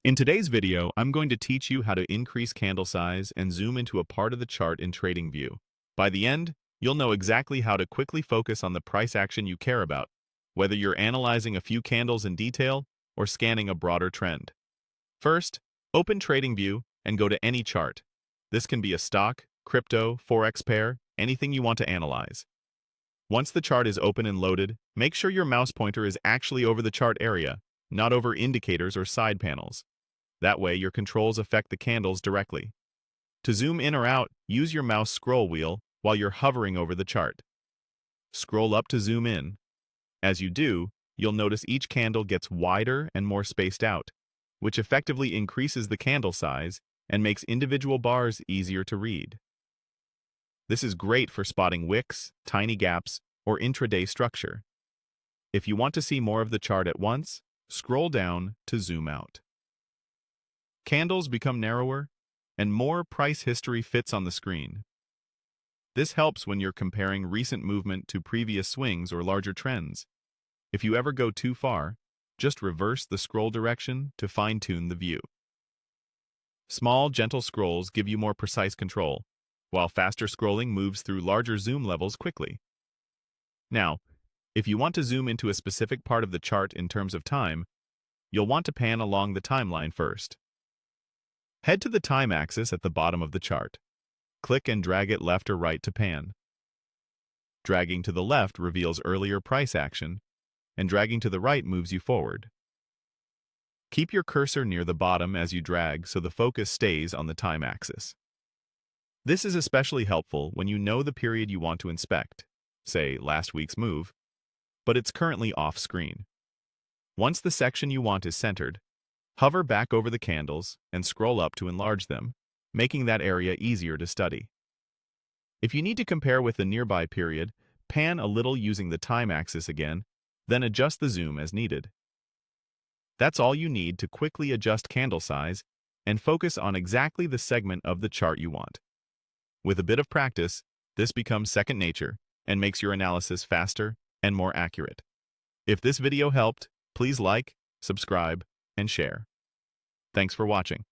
In today's video, I'm going to teach you how to increase candle size and zoom into a part of the chart in Tradingview. By the end, you'll know exactly how to quickly focus on the price action you care about, whether you're analyzing a few candles in detail or scanning a broader trend. First, open Tradingview and go to any chart. This can be a stock, crypto, forex pair, anything you want to analyze. Once the chart is open and loaded, make sure your mouse pointer is actually over the chart area, not over indicators or side panels. That way, your controls affect the candles directly. To zoom in or out, use your mouse scroll wheel while you're hovering over the chart. Scroll up to zoom in. As you do, you'll notice each candle gets wider and more spaced out, which effectively increases the candle size and makes individual bars easier to read. This is great for spotting wicks, tiny gaps, or intraday structure. If you want to see more of the chart at once, scroll down to zoom out. Candles become narrower, and more price history fits on the screen. This helps when you're comparing recent movement to previous swings or larger trends. If you ever go too far, just reverse the scroll direction to fine-tune the view. Small, gentle scrolls give you more precise control, while faster scrolling moves through larger zoom levels quickly. Now, if you want to zoom into a specific part of the chart in terms of time, you'll want to pan along the timeline first. Head to the time axis at the bottom of the chart. Click and drag it left or right to pan. Dragging to the left reveals earlier price action, and dragging to the right moves you forward. Keep your cursor near the bottom as you drag so the focus stays on the time axis. This is especially helpful when you know the period you want to inspect, say last week's move, but it's currently off-screen. Once the section you want is centered, hover back over the candles and scroll up to enlarge them, making that area easier to study. If you need to compare with the nearby period, pan a little using the time axis again, then adjust the zoom as needed. That's all you need to quickly adjust candle size and focus on exactly the segment of the chart you want. With a bit of practice, this becomes second nature and makes your analysis faster and more accurate. If this video helped, please like, subscribe, and share. Thanks for watching.